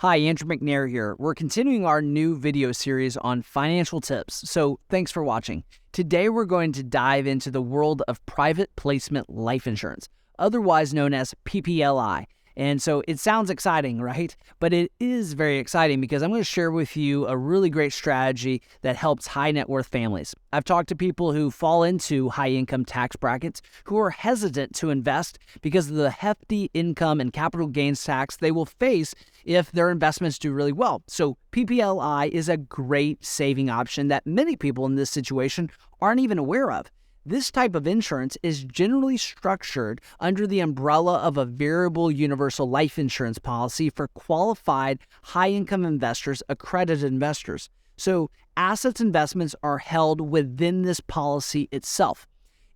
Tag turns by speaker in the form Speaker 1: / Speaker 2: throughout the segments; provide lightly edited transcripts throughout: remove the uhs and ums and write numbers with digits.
Speaker 1: Hi, Andrew McNair here. We're continuing our new video series on financial tips, so thanks for watching. Today we're going to dive into the world of private placement life insurance, otherwise known as PPLI. And so it sounds exciting, right? But it is very exciting because I'm going to share with you a really great strategy that helps high net worth families. I've talked to people who fall into high income tax brackets who are hesitant to invest because of the hefty income and capital gains tax they will face if their investments do really well. So PPLI is a great saving option that many people in this situation aren't even aware of. This type of insurance is generally structured under the umbrella of a variable universal life insurance policy for qualified high-income investors, accredited investors. So assets investments are held within this policy itself.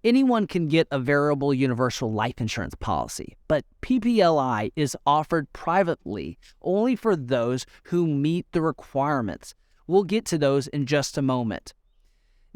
Speaker 1: Anyone can get a variable universal life insurance policy, but PPLI is offered privately only for those who meet the requirements. We'll get to those in just a moment.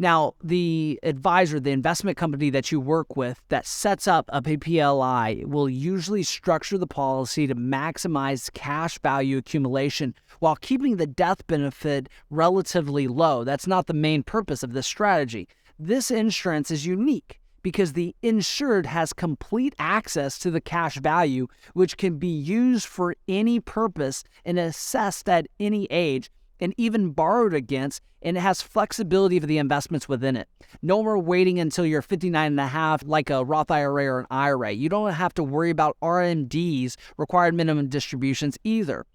Speaker 1: Now, the advisor, the investment company that you work with that sets up a PPLI will usually structure the policy to maximize cash value accumulation while keeping the death benefit relatively low. That's not the main purpose of this strategy. This insurance is unique because the insured has complete access to the cash value, which can be used for any purpose and assessed at any age, and even borrowed against, and it has flexibility for the investments within it. No more waiting until you're 59 and a half like a Roth IRA or an IRA. You don't have to worry about RMDs, required minimum distributions, either.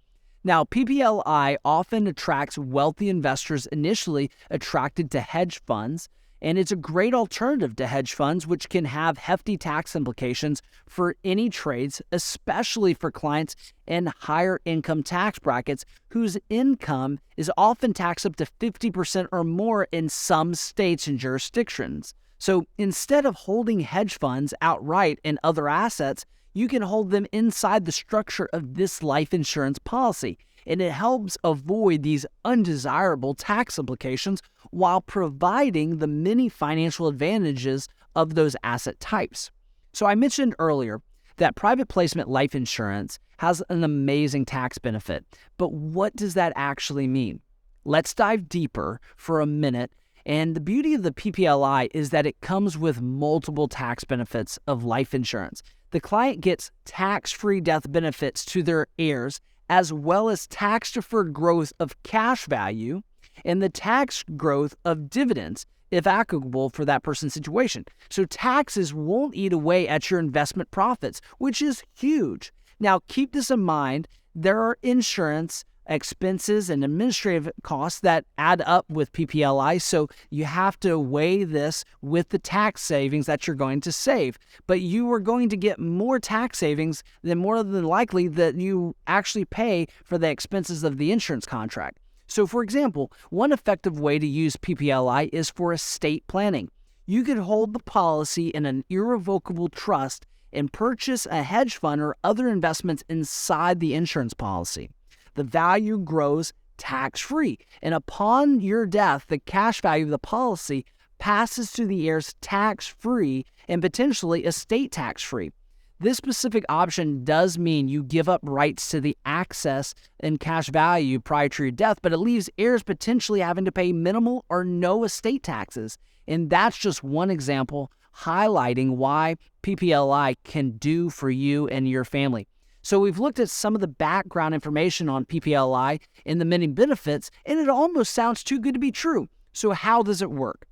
Speaker 1: Now, PPLI often attracts wealthy investors initially attracted to hedge funds, and it's a great alternative to hedge funds, which can have hefty tax implications for any trades, especially for clients in higher income tax brackets whose income is often taxed up to 50% or more in some states and jurisdictions. So instead of holding hedge funds outright in other assets, you can hold them inside the structure of this life insurance policy, and it helps avoid these undesirable tax implications while providing the many financial advantages of those asset types. So I mentioned earlier that private placement life insurance has an amazing tax benefit, but what does that actually mean? Let's dive deeper for a minute. And the beauty of the PPLI is that it comes with multiple tax benefits of life insurance. The client gets tax-free death benefits to their heirs, as well as tax-deferred growth of cash value and the tax growth of dividends, if applicable for that person's situation. So taxes won't eat away at your investment profits, which is huge. Now, keep this in mind. There are insurance expenses and administrative costs that add up with PPLI, so you have to weigh this with the tax savings that you're going to save. But you are going to get more tax savings than more than likely that you actually pay for the expenses of the insurance contract. So, for example, one effective way to use PPLI is for estate planning. You could hold the policy in an irrevocable trust and purchase a hedge fund or other investments inside the insurance policy. The value grows tax-free, and upon your death, the cash value of the policy passes to the heirs tax-free and potentially estate tax-free. This specific option does mean you give up rights to the access and cash value prior to your death, but it leaves heirs potentially having to pay minimal or no estate taxes. And that's just one example highlighting why PPLI can do for you and your family. So we've looked at some of the background information on PPLI and the many benefits, and it almost sounds too good to be true. So how does it work?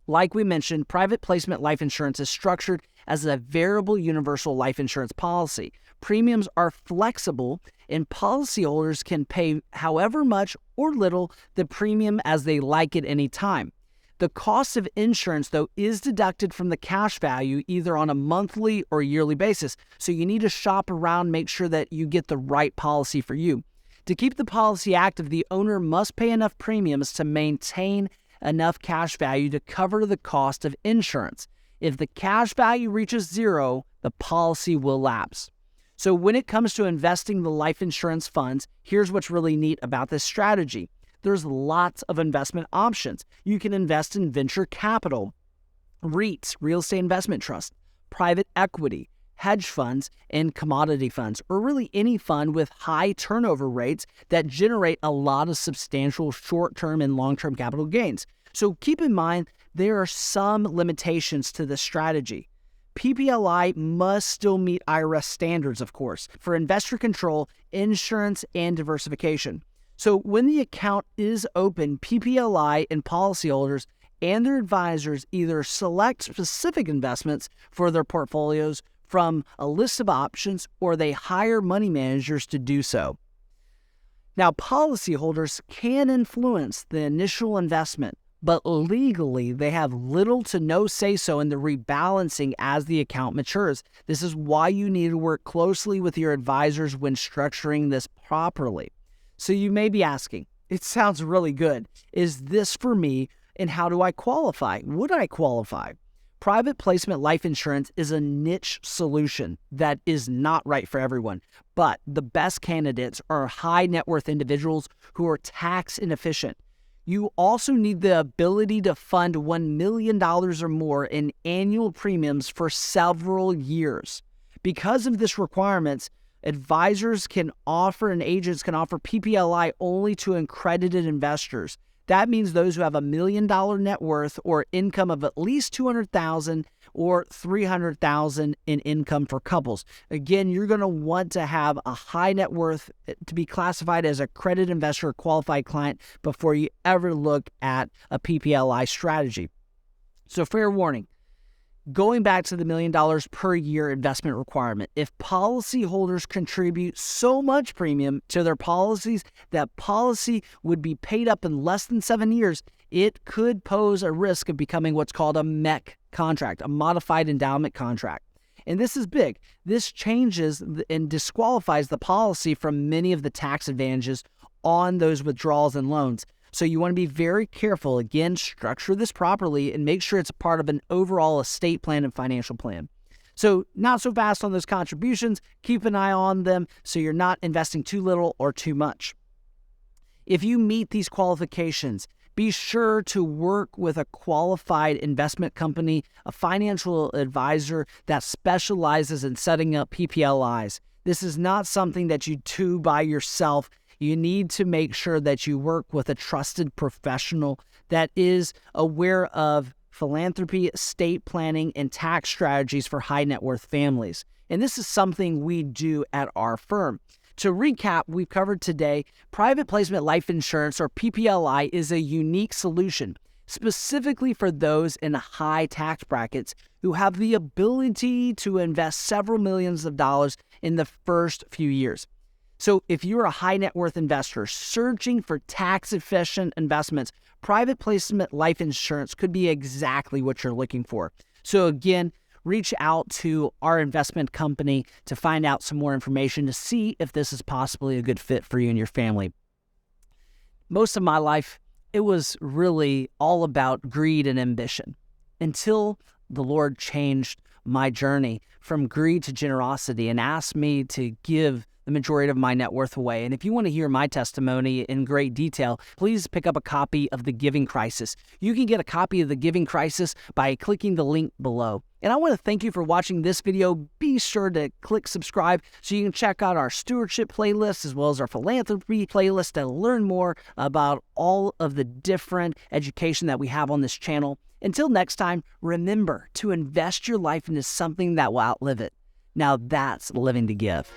Speaker 1: Like we mentioned, private placement life insurance is structured as a variable universal life insurance policy. Premiums are flexible, and policyholders can pay however much or little the premium as they like at any time. The cost of insurance, though, is deducted from the cash value either on a monthly or yearly basis. So you need to shop around, make sure that you get the right policy for you. To keep the policy active, the owner must pay enough premiums to maintain enough cash value to cover the cost of insurance. If the cash value reaches zero, the policy will lapse. So when it comes to investing the life insurance funds, here's what's really neat about this strategy. There's lots of investment options. You can invest in venture capital, REITs, real estate investment trusts, private equity, hedge funds, and commodity funds, or really any fund with high turnover rates that generate a lot of substantial short-term and long-term capital gains. So keep in mind, there are some limitations to this strategy. PPLI must still meet IRS standards, of course, for investor control, insurance, and diversification. So when the account is open, PPLI and policyholders and their advisors either select specific investments for their portfolios from a list of options, or they hire money managers to do so. Now, policyholders can influence the initial investment, but legally, they have little to no say-so in the rebalancing as the account matures. This is why you need to work closely with your advisors when structuring this properly. So you may be asking, it sounds really good. Is this for me, and how do I qualify? Would I qualify? Private placement life insurance is a niche solution that is not right for everyone, but the best candidates are high net worth individuals who are tax inefficient. You also need the ability to fund $1 million or more in annual premiums for several years. Because of this requirements, advisors can offer and agents can offer PPLI only to accredited investors. That means those who have $1 million net worth or income of at least $200,000 or $300,000 in income for couples. Again, you're going to want to have a high net worth to be classified as a accredited investor or qualified client before you ever look at a PPLI strategy. So fair warning, going back to the $1 million per year investment requirement, if policyholders contribute so much premium to their policies that policy would be paid up in less than 7 years, it could pose a risk of becoming what's called a MEC contract, a modified endowment contract. And this is big. This changes and disqualifies the policy from many of the tax advantages on those withdrawals and loans. So you want to be very careful. Again, structure this properly and make sure it's a part of an overall estate plan and financial plan. So not so fast on those contributions. Keep an eye on them so you're not investing too little or too much. If you meet these qualifications, be sure to work with a qualified investment company, a financial advisor that specializes in setting up PPLIs. This is not something that you do by yourself. You need to make sure that you work with a trusted professional that is aware of philanthropy, estate planning, and tax strategies for high net worth families. And this is something we do at our firm. To recap, we've covered today, private placement life insurance, or PPLI, is a unique solution specifically for those in high tax brackets who have the ability to invest several millions of dollars in the first few years. So if you're a high net worth investor searching for tax efficient investments, private placement life insurance could be exactly what you're looking for. So again, reach out to our investment company to find out some more information to see if this is possibly a good fit for you and your family. Most of my life, it was really all about greed and ambition until the Lord changed my journey from greed to generosity and asked me to give the majority of my net worth away. And if you want to hear my testimony in great detail, please pick up a copy of The Giving Crisis. You can get a copy of The Giving Crisis by clicking the link below. And I want to thank you for watching this video. Be sure to click subscribe so you can check out our stewardship playlist as well as our philanthropy playlist to learn more about all of the different education that we have on this channel. Until next time, remember to invest your life into something that will outlive it. Now that's living to give.